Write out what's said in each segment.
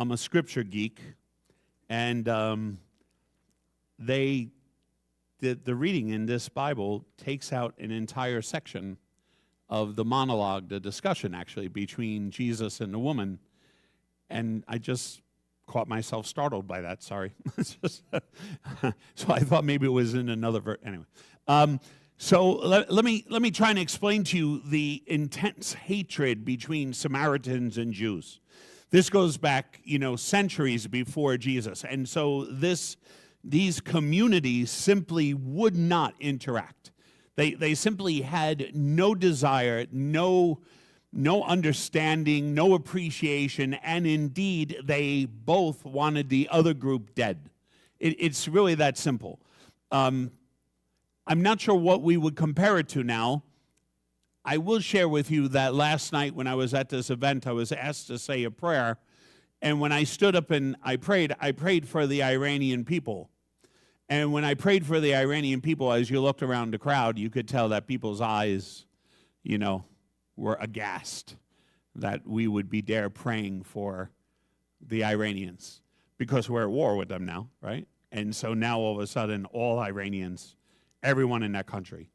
I'm a scripture geek, and the reading in this Bible takes out an entire section of the monologue, the discussion actually, between Jesus and the woman, and I just caught myself startled by that, sorry. So I thought maybe it was in another verse. Anyway, so let me try and explain to you the intense hatred between Samaritans and Jews. This goes back, centuries before Jesus. And so these communities simply would not interact. They simply had no desire, no understanding, no appreciation, and indeed, they both wanted the other group dead. It's really that simple. I'm not sure what we would compare it to now. I will share with you that last night when I was at this event, I was asked to say a prayer, and when I stood up and I prayed for the Iranian people. And when I prayed for the Iranian people, as you looked around the crowd, you could tell that people's eyes, were aghast that we would be there praying for the Iranians because we're at war with them now, right? And so now all of a sudden, all Iranians, everyone in that country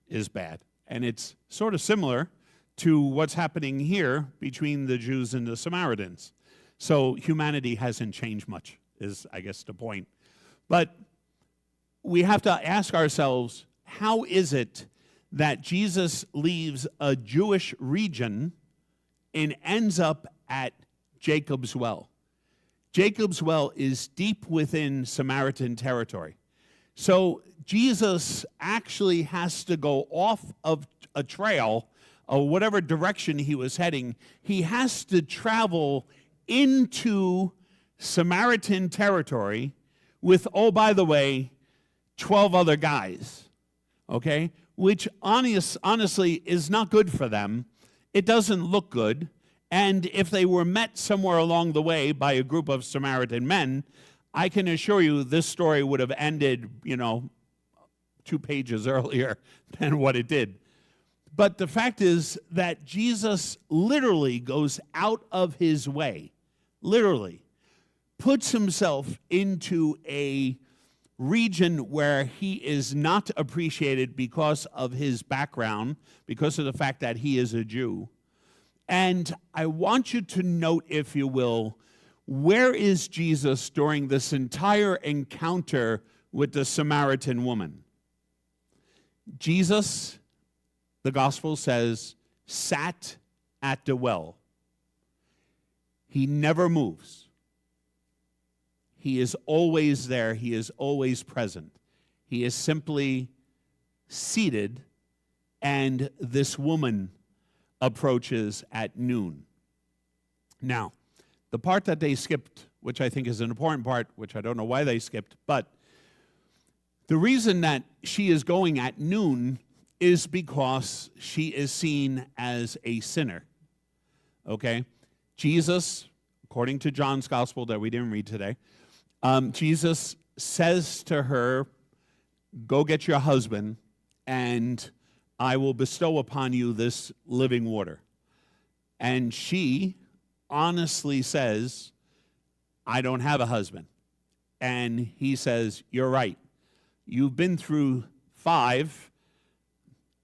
is bad. And it's sort of similar to what's happening here between the Jews and the Samaritans. So humanity hasn't changed much, is, I guess, the point. But we have to ask ourselves, how is it that Jesus leaves a Jewish region and ends up at Jacob's well? Jacob's well is deep within Samaritan territory. So Jesus actually has to go off of a trail or whatever direction he was heading. He has to travel into Samaritan territory with, oh, by the way, 12 other guys, okay? Which honestly is not good for them. It doesn't look good. And if they were met somewhere along the way by a group of Samaritan men, I can assure you this story would have ended, 2 pages earlier than what it did. But the fact is that Jesus literally goes out of his way, literally, puts himself into a region where he is not appreciated because of his background, because of the fact that he is a Jew. And I want you to note, if you will, where is Jesus during this entire encounter with the Samaritan woman? Jesus, the gospel says, sat at the well. He never moves. He is always there. He is always present. He is simply seated, and this woman approaches at noon. Now, the part that they skipped, which I think is an important part, which I don't know why they skipped, but the reason that she is going at noon is because she is seen as a sinner. Okay? Jesus, according to John's gospel that we didn't read today, Jesus says to her, go get your husband, and I will bestow upon you this living water. And she honestly says, I don't have a husband. And he says, you're right. You've been through 5,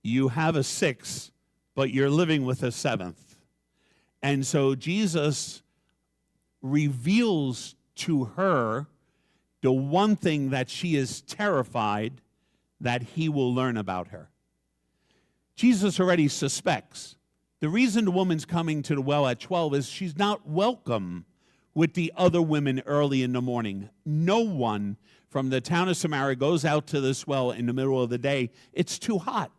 you have a 6, but you're living with a 7th. And so Jesus reveals to her the one thing that she is terrified that he will learn about her. Jesus already suspects. The reason the woman's coming to the well at 12 is she's not welcome with the other women early in the morning. No one from the town of Samaria goes out to this well in the middle of the day. It's too hot.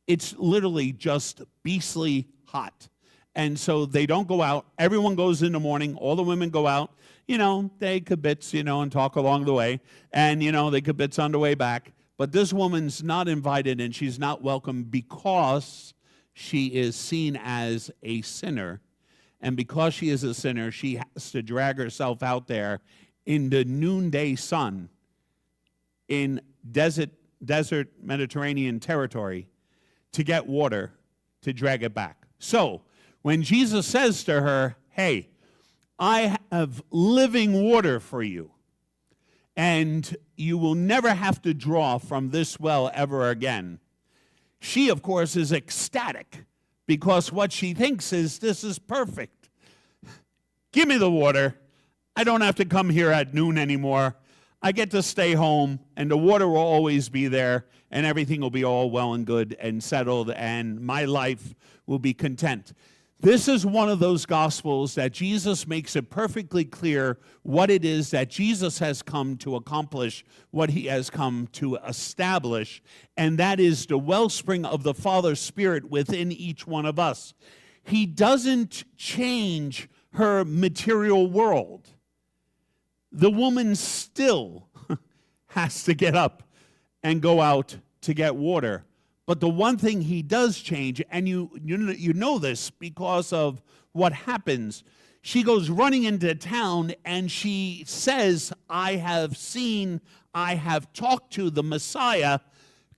It's literally just beastly hot. And so they don't go out. Everyone goes in the morning. All the women go out. They kibitz, and talk along the way. And, they kibitz on the way back. But this woman's not invited, and she's not welcome because she is seen as a sinner. And because she is a sinner, she has to drag herself out there in the noonday sun in desert Mediterranean territory to get water to drag it back. So when Jesus says to her, hey, I have living water for you, and you will never have to draw from this well ever again. She, of course, is ecstatic because what she thinks is, this is perfect. Give me the water. I don't have to come here at noon anymore. I get to stay home, and the water will always be there, and everything will be all well and good and settled, and my life will be content. This is one of those gospels that Jesus makes it perfectly clear what it is that Jesus has come to accomplish, what he has come to establish, and that is the wellspring of the Father's Spirit within each one of us. He doesn't change her material world. The woman still has to get up and go out to get water. But the one thing he does change, and you know this because of what happens, she goes running into town and she says, I have talked to the Messiah,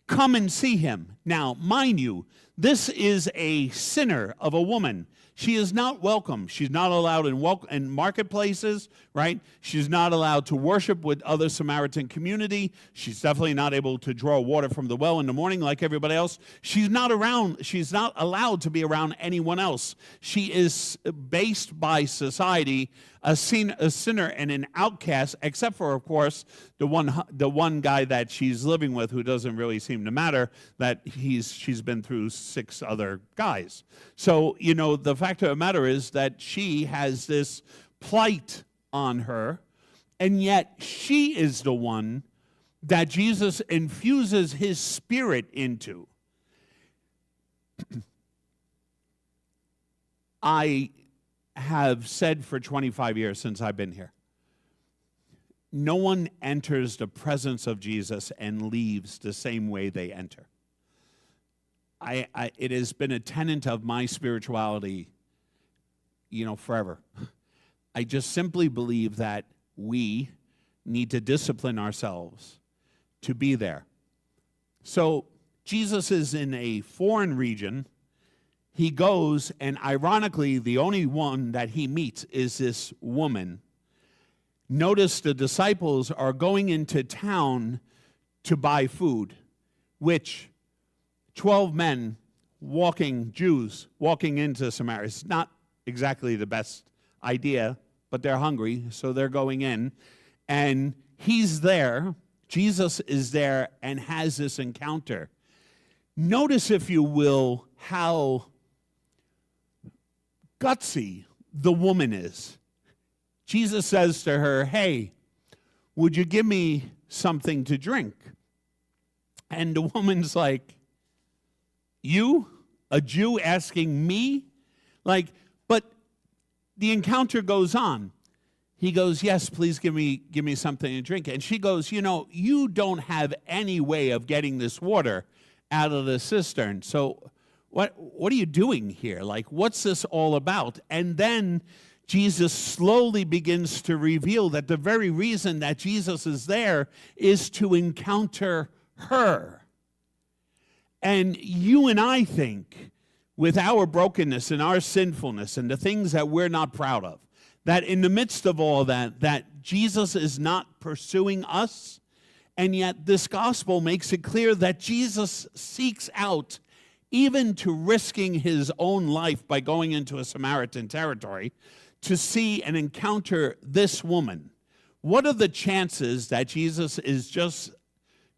come and see him. Now, mind you, this is a sinner of a woman. She is not welcome. She's not allowed in marketplaces, right? She's not allowed to worship with other Samaritan community. She's definitely not able to draw water from the well in the morning like everybody else. She's not allowed to be around anyone else. She is based by society a sinner and an outcast, except for, of course, the one guy that she's living with who doesn't really seem to matter, that she's been through 6 other guys. So, the fact of the matter is that she has this plight on her, and yet she is the one that Jesus infuses his Spirit into. I have said for 25 years since I've been here, no one enters the presence of Jesus and leaves the same way they enter. It has been a tenet of my spirituality, forever. I just simply believe that we need to discipline ourselves to be there. So Jesus is in a foreign region. He goes, and ironically, the only one that he meets is this woman. Notice the disciples are going into town to buy food, which 12 men Jews walking into Samaria, it's not exactly the best idea, but they're hungry, so they're going in. And he's there, Jesus is there, and has this encounter. Notice, if you will, how gutsy the woman is. Jesus says to her, hey, would you give me something to drink? And the woman's like, you, a Jew, asking me? But the encounter goes on. He goes, yes, please give me something to drink. And she goes, you don't have any way of getting this water out of the cistern. So what are you doing here? What's this all about? And then Jesus slowly begins to reveal that the very reason that Jesus is there is to encounter her. And you and I think, with our brokenness and our sinfulness and the things that we're not proud of, that in the midst of all that Jesus is not pursuing us, and yet this gospel makes it clear that Jesus seeks out, even to risking his own life by going into a Samaritan territory, to see and encounter this woman. What are the chances that Jesus is just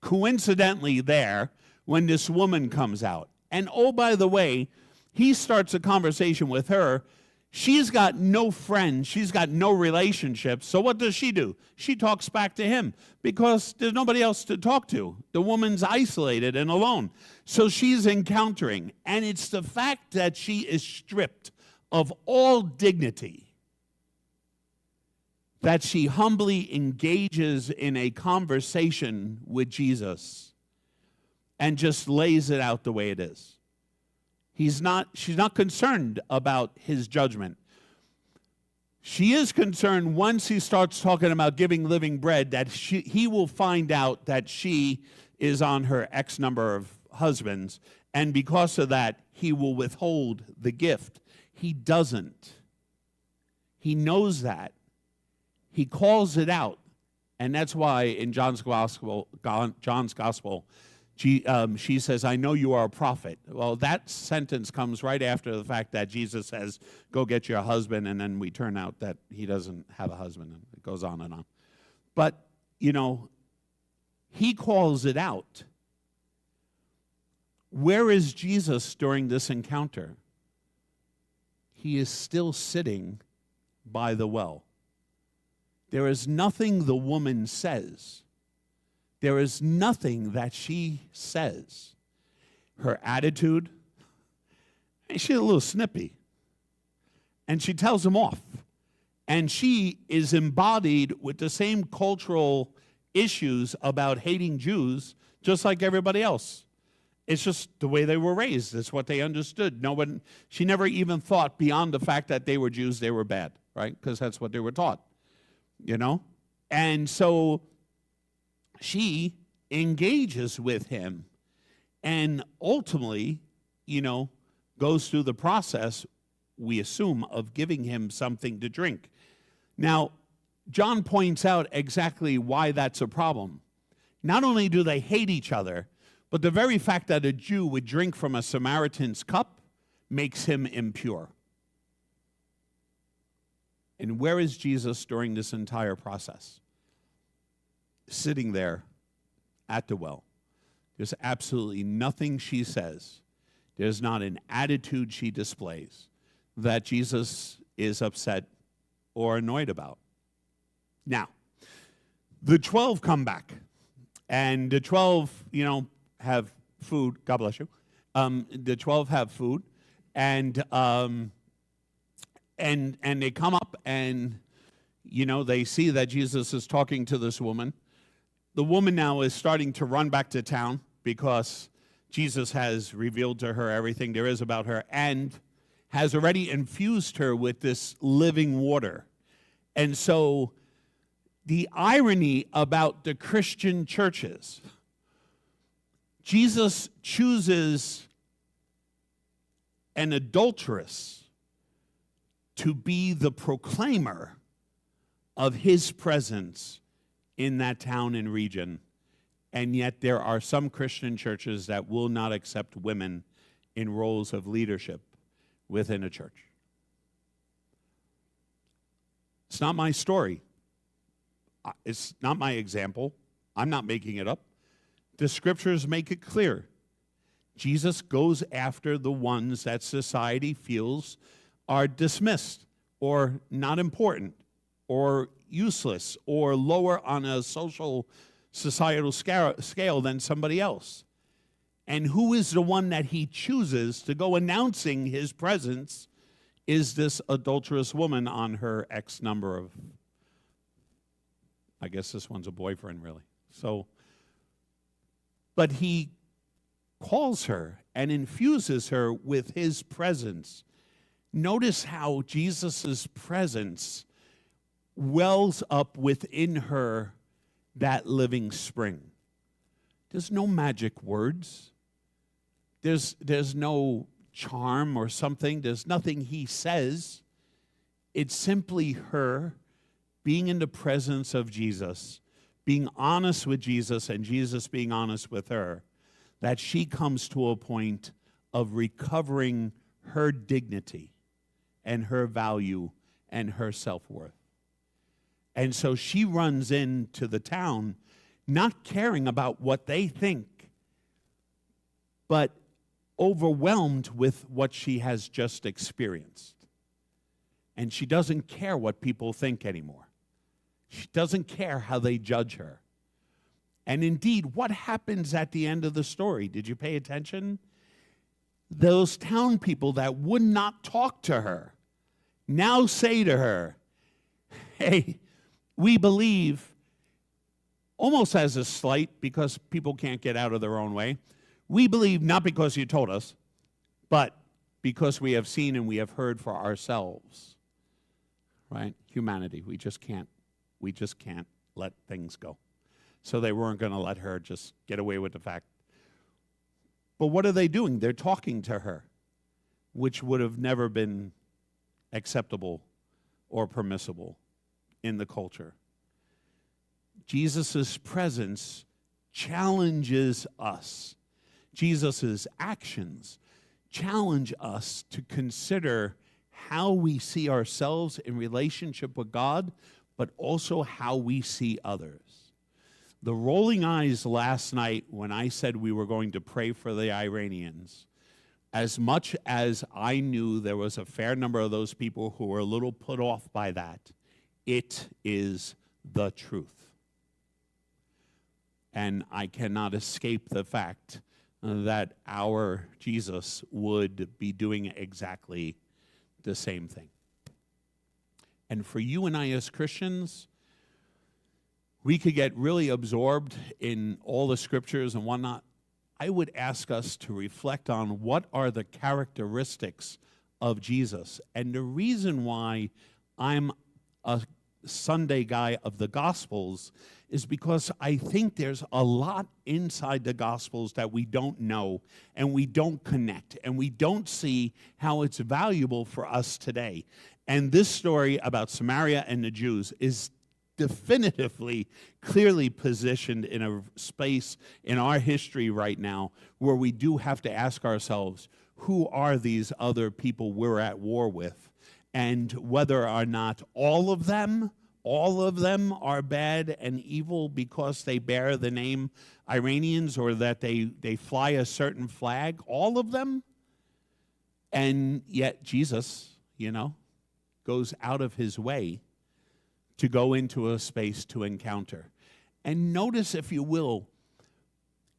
coincidentally there when this woman comes out? And oh, by the way, he starts a conversation with her. She's got no friends. She's got no relationships. So what does she do? She talks back to him because there's nobody else to talk to. The woman's isolated and alone. So she's encountering. And it's the fact that she is stripped of all dignity that she humbly engages in a conversation with Jesus and just lays it out the way it is. She's not concerned about his judgment. She is concerned once he starts talking about giving living bread that he will find out that she is on her X number of husbands, and because of that, he will withhold the gift. He doesn't. He knows that. He calls it out. And that's why in John's gospel, she says, I know you are a prophet. Well, that sentence comes right after the fact that Jesus says, go get your husband, and then we turn out that he doesn't have a husband, and it goes on and on. But, he calls it out. Where is Jesus during this encounter? He is still sitting by the well. There is nothing the woman says. There is nothing that she says. Her attitude, she's a little snippy. And she tells him off. And she is embodied with the same cultural issues about hating Jews, just like everybody else. It's just the way they were raised. It's what they understood. She never even thought beyond the fact that they were Jews, they were bad, right? Because that's what they were taught, And so she engages with him and ultimately, goes through the process, we assume, of giving him something to drink. Now, John points out exactly why that's a problem. Not only do they hate each other, but the very fact that a Jew would drink from a Samaritan's cup makes him impure. And where is Jesus during this entire process? Sitting there at the well. There's absolutely nothing she says. There's not an attitude she displays that Jesus is upset or annoyed about. Now, the 12 come back. And the 12, have food. God bless you. The 12 have food. And they come up and, they see that Jesus is talking to this woman. The woman now is starting to run back to town because Jesus has revealed to her everything there is about her and has already infused her with this living water. And so the irony about the Christian churches, Jesus chooses an adulteress to be the proclaimer of his presence in that town and region. And yet there are some Christian churches that will not accept women in roles of leadership within a church. It's not my story. It's not my example. I'm not making it up. The scriptures make it clear. Jesus goes after the ones that society feels are dismissed or not important or useless or lower on a societal scale than somebody else. And who is the one that he chooses to go announcing his presence is this adulterous woman on her X number of, I guess this one's a boyfriend, really. But he calls her and infuses her with his presence. Notice how Jesus' presence wells up within her that living spring. There's no magic words. There's no charm or something. There's nothing he says. It's simply her being in the presence of Jesus, being honest with Jesus and Jesus being honest with her, that she comes to a point of recovering her dignity and her value and her self-worth. And so she runs into the town not caring about what they think, but overwhelmed with what she has just experienced. And she doesn't care what people think anymore. She doesn't care how they judge her. And indeed, what happens at the end of the story? Did you pay attention? Those town people that would not talk to her now say to her, hey, we believe, almost as a slight, because people can't get out of their own way, we believe not because you told us, but because we have seen and we have heard for ourselves. Right? Humanity, we just can't let things go. So they weren't going to let her just get away with the fact. But what are they doing? They're talking to her, which would have never been acceptable or permissible in the culture. Jesus' presence challenges us. Jesus' actions challenge us to consider how we see ourselves in relationship with God, but also how we see others. The rolling eyes last night when I said we were going to pray for the Iranians, as much as I knew there was a fair number of those people who were a little put off by that, it is the truth. And I cannot escape the fact that our Jesus would be doing exactly the same thing. And for you and I as Christians, we could get really absorbed in all the scriptures and whatnot. I would ask us to reflect on what are the characteristics of Jesus. And the reason why I'm a Sunday guy of the Gospels is because I think there's a lot inside the Gospels that we don't know and we don't connect and we don't see how it's valuable for us today. And this story about Samaria and the Jews is definitively, clearly positioned in a space in our history right now where we do have to ask ourselves, who are these other people we're at war with? And whether or not all of them are bad and evil because they bear the name Iranians or that they fly a certain flag, all of them. And yet Jesus, goes out of his way to go into a space to encounter. And notice, if you will,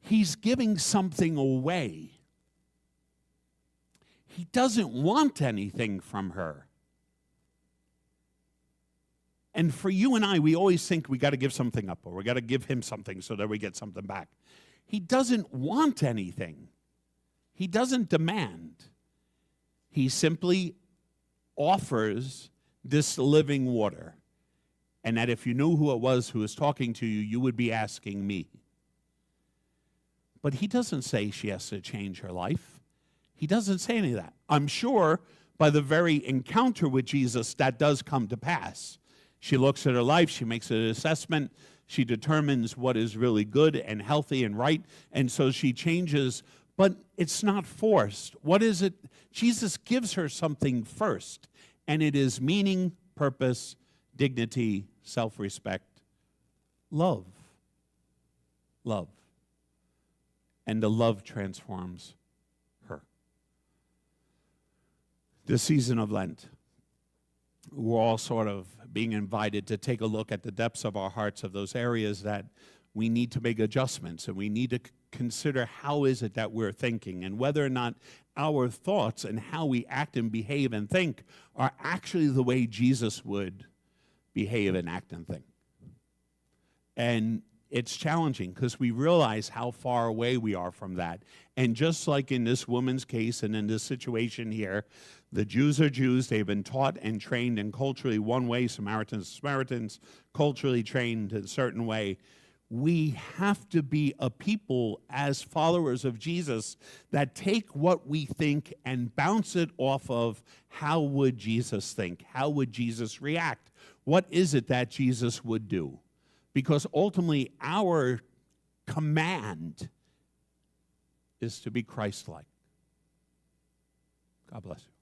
he's giving something away. He doesn't want anything from her. And for you and I, we always think we got to give something up or we got to give him something so that we get something back. He doesn't want anything. He doesn't demand. He simply offers this living water. And that if you knew who it was who was talking to you, you would be asking me. But he doesn't say she has to change her life. He doesn't say any of that. I'm sure by the very encounter with Jesus, that does come to pass. She looks at her life, she makes an assessment, she determines what is really good and healthy and right, and so she changes, but it's not forced. What is it? Jesus gives her something first, and it is meaning, purpose, dignity, self-respect, love. Love. And the love transforms her. This season of Lent, we're all sort of being invited to take a look at the depths of our hearts, of those areas that we need to make adjustments, and we need to consider how is it that we're thinking and whether or not our thoughts and how we act and behave and think are actually the way Jesus would behave and act and think. And it's challenging because we realize how far away we are from that. And just like in this woman's case and in this situation here, the Jews are Jews. They've been taught and trained in culturally one way. Samaritans, culturally trained in a certain way. We have to be a people as followers of Jesus that take what we think and bounce it off of how would Jesus think? How would Jesus react? What is it that Jesus would do? Because ultimately our command is to be Christ-like. God bless you.